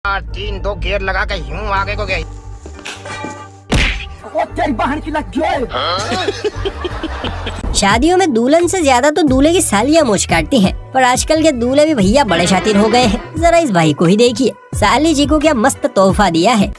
तीन दो गियर लगा के यूं आगे को गई। शादियों में दुल्हन से ज्यादा तो दूल्हे की सालियां मोच काटती हैं, पर आजकल के दूल्हे भी भैया बड़े शातिर हो गए हैं। जरा इस भाई को ही देखिए, साली जी को क्या मस्त तोहफा दिया है।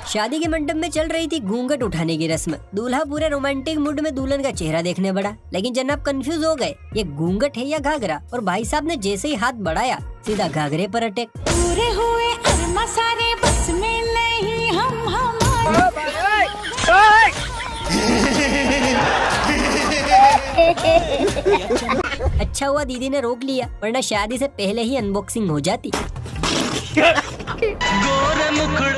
शादी के मंडप में चल रही थी घूंघट उठाने की रस्म। दूल्हा पूरे रोमांटिक मूड में दुल्हन का चेहरा देखने बढ़ा, लेकिन जनाब कंफ्यूज हो गए, ये घूंघट है या घाघरा। और भाई साहब ने जैसे ही हाथ बढ़ाया, सीधा घाघरे पर अटैक। पूरे हुए अरमा सारे बस में नहीं हम अच्छा हुआ दीदी ने रोक लिया, वरना शादी से पहले ही अनबॉक्सिंग हो जाती।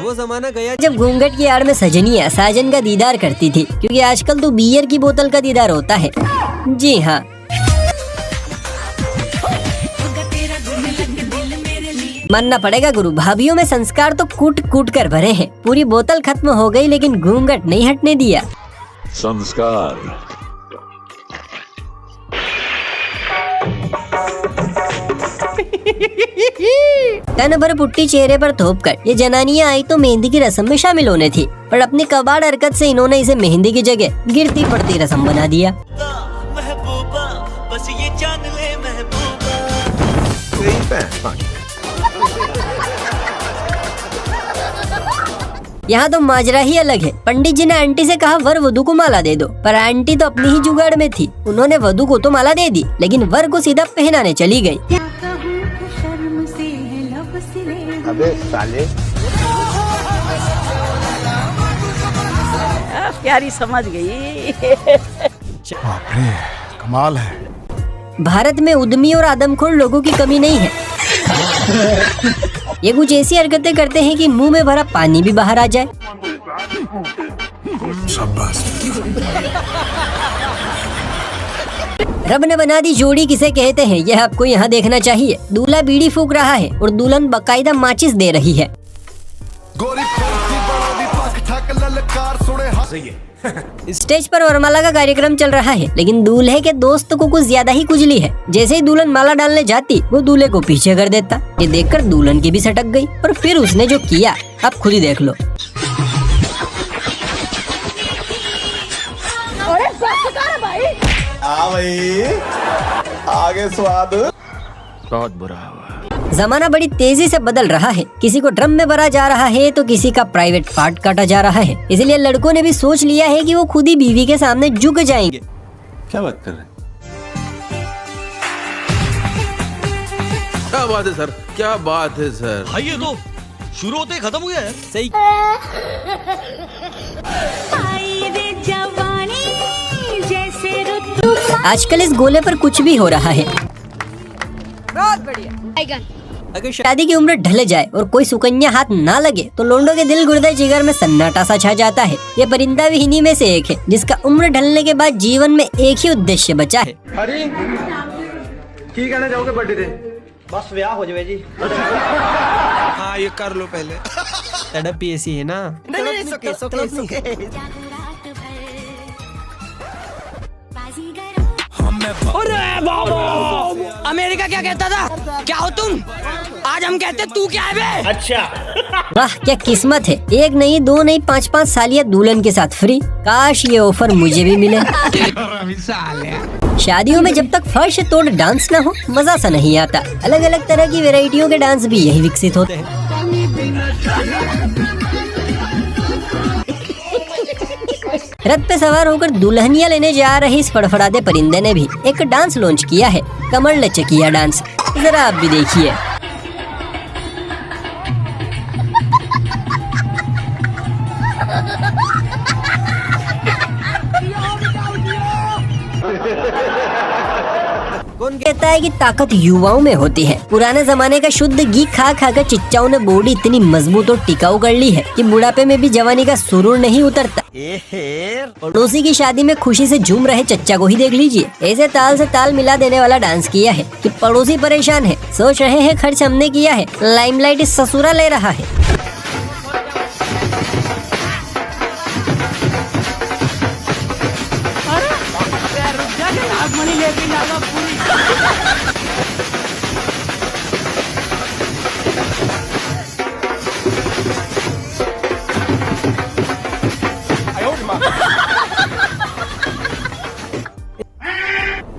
वो जमाना गया जब घूंघट की आड़ में सजनिया साजन का दीदार करती थी, क्योंकि आजकल तो बियर की बोतल का दीदार होता है। जी हाँ, मानना पड़ेगा गुरु, भाभीयों में संस्कार तो कूट कूट कर भरे हैं। पूरी बोतल खत्म हो गई, लेकिन घूंघट नहीं हटने दिया। संस्कार तन भर पुट्टी चेहरे पर थोप कर ये जनानियां आई तो मेहंदी की रस्म में शामिल होने थी, पर अपनी कबाड़ हरकत से इन्होंने इसे मेहंदी की जगह गिरती पड़ती रस्म बना दिया। महबूबा बस ये जान ले महबूबा। यहाँ तो माजरा ही अलग है। पंडित जी ने आंटी से कहा वर वधु को माला दे दो, पर आंटी तो अपनी ही जुगाड़ में थी। उन्होंने वधु को तो माला दे दी, लेकिन वर को सीधा पहनाने चली गई। अबे साले, प्यारी समझ गई। बाप रे, कमाल है। भारत में उद्यमी और आदमखोर लोगों की कमी नहीं है। ये कुछ ऐसी हरकतें करते हैं कि मुंह में भरा पानी भी बाहर आ जाए। शाबाश। रब ने बना दी जोड़ी किसे कहते हैं, यह आपको यहाँ देखना चाहिए। दूल्हा बीड़ी फूक रहा है और दुल्हन बकायदा माचिस दे रही है। स्टेज पर वरमाला का कार्यक्रम चल रहा है, लेकिन दूल्हे के दोस्त को कुछ ज्यादा ही खुजली है। जैसे ही दुल्हन माला डालने जाती, वो दूल्हे को पीछे कर देता। ये देखकर दुल्हन की भी सटक गई, और फिर उसने जो किया आप खुद ही देख लो। भाई आगे स्वाद बहुत बुरा हुआ। जमाना बड़ी तेजी से बदल रहा है। किसी को ड्रम में भरा जा रहा है तो किसी का प्राइवेट पार्ट काटा जा रहा है। इसलिए लड़कों ने भी सोच लिया है कि वो खुद ही बीवी के सामने झुक जाएंगे। क्या बात कर रहे हैं? क्या बात है सर, क्या बात है सर। भाई ये तो शुरू होते ही खत्म हो गया है। सही। आजकल इस गोले पर कुछ भी हो रहा है। बहुत बढ़िया। अगर शादी की उम्र ढल जाए और कोई सुकन्या हाथ ना लगे तो लोंडों के दिल गुर्दे जिगर में सन्नाटा सा छा जाता है। ये परिंदा भी इन्हीं में से एक है, जिसका उम्र ढलने के बाद जीवन में एक ही उद्देश्य बचा है। अरे की कहना चाहोगे बर्थडे पे? बस ब्याह हो जाए जी। हाँ ये कर लो पहले। तड़प ही ऐसी है ना। अमेरिका क्या कहता था? क्या हो तुम? आज हम कहते तू क्या है बे? अच्छा। वाह क्या किस्मत है, एक नहीं दो नहीं 5-5 सालियां दुल्हन के साथ फ्री। काश ये ऑफर मुझे भी मिले। शादियों में जब तक फर्श तोड़ डांस न हो, मजा सा नहीं आता। अलग अलग तरह की वैरायटियों के डांस भी यही विकसित होते हैं। रथ पे सवार होकर दुल्हनिया लेने जा रहे इस फड़फड़ाते परिंदे ने भी एक डांस लॉन्च किया है, कमर लचकिया डांस। जरा आप भी देखिए। कौन कहता है कि ताकत युवाओं में होती है। पुराने जमाने का शुद्ध घी खा खाकर चिच्चाओं ने बॉडी इतनी मजबूत और टिकाऊ कर ली है कि बुढ़ापे में भी जवानी का सुरूर नहीं उतरता। पड़ोसी की शादी में खुशी से झूम रहे चच्चा को ही देख लीजिए। ऐसे ताल से ताल मिला देने वाला डांस किया है कि पड़ोसी परेशान है, सोच रहे हैं खर्च हमने किया है, लाइमलाइट इस ससुरा ले रहा है।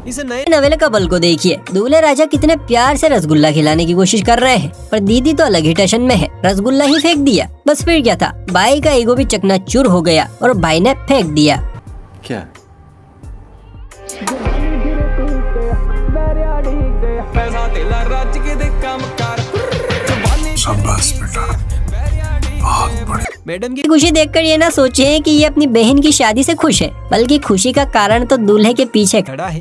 इस नए नवेले का बल को देखिए। दूल्हे राजा कितने प्यार से रसगुल्ला खिलाने की कोशिश कर रहे हैं, पर दीदी तो अलग ही टेंशन में है। रसगुल्ला ही फेंक दिया। बस फिर क्या था, भाई का ईगो भी चकनाचूर हो गया और भाई ने फेंक दिया। क्या? शाबाश बेटा, बहुत बढ़िया। मैडम की खुशी देखकर ये ना सोचे कि ये अपनी बहन की शादी से खुश है, बल्कि खुशी का कारण तो दूल्हे के पीछे खड़ा है।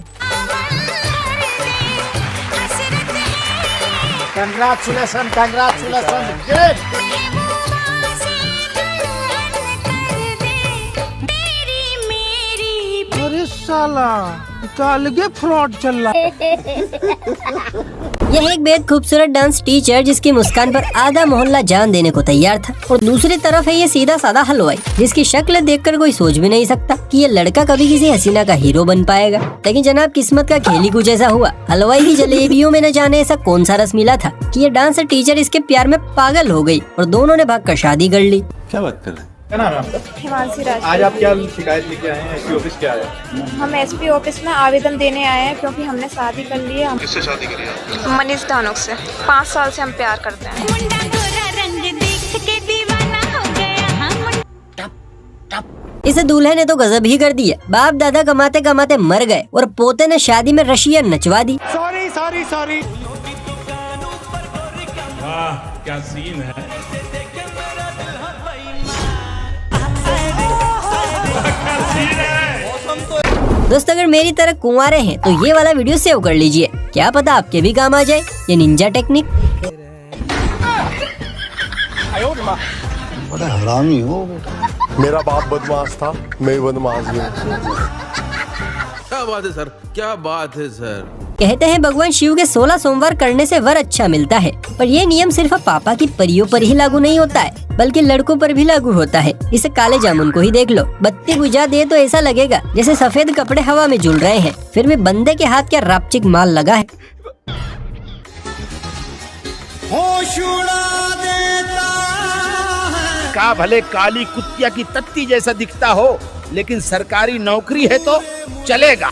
Congratulation, congratulation. अरे साला, अलगे फ्रॉड चल रहा है। यह एक बेहद खूबसूरत डांस टीचर जिसकी मुस्कान पर आधा मोहल्ला जान देने को तैयार था, और दूसरी तरफ है ये सीधा साधा हलवाई जिसकी शक्ल देखकर कोई सोच भी नहीं सकता कि ये लड़का कभी किसी हसीना का हीरो बन पाएगा। लेकिन जनाब, किस्मत का खेल ही कुछ ऐसा हुआ। हलवाई की जलेबियों में न जाने ऐसा कौन सा रस मिला था कि ये डांस टीचर इसके प्यार में पागल हो गई और दोनों ने भागकर शादी कर ली। क्या बात कर रहे हैं? क्या नाम है आपका? हिमांशी राज। आज आप क्या शिकायत लेके आए हैं? एसपी ऑफिस क्या है? हम एसपी ऑफिस में आवेदन देने आए हैं क्योंकि हमने शादी कर ली है। किससे शादी करी है? मनीष धानुक से। 5 साल से हम प्यार करते हैं। इस दूल्हे ने तो गजब ही कर दिया। बाप दादा कमाते कमाते मर गए और पोते ने शादी में रशियन नचवा दी। Sorry sorry sorry. क्या सीन है? दोस्त, अगर मेरी तरह कुंवारे हैं तो ये वाला वीडियो सेव कर लीजिए, क्या पता आपके भी काम आ जाए ये निंजा टेक्निक। बड़ा हरामी हो बेटा। मेरा बाप बदमाश था, मैं बदमाश हूँ। क्या बात है सर, क्या बात है सर। कहते हैं भगवान शिव के 16 सोमवार करने से वर अच्छा मिलता है, पर ये नियम सिर्फ पापा की परियों पर ही लागू नहीं होता है, बल्कि लड़कों पर भी लागू होता है। इस काले जामुन को ही देख लो, बत्ती बुझा दे तो ऐसा लगेगा जैसे सफेद कपड़े हवा में झूल रहे हैं, फिर भी बंदे के हाथ क्या रापचिक माल लगा है। होश उड़ा देता है। का भले काली कुतिया की तत्ती जैसा दिखता हो, लेकिन सरकारी नौकरी है तो चलेगा।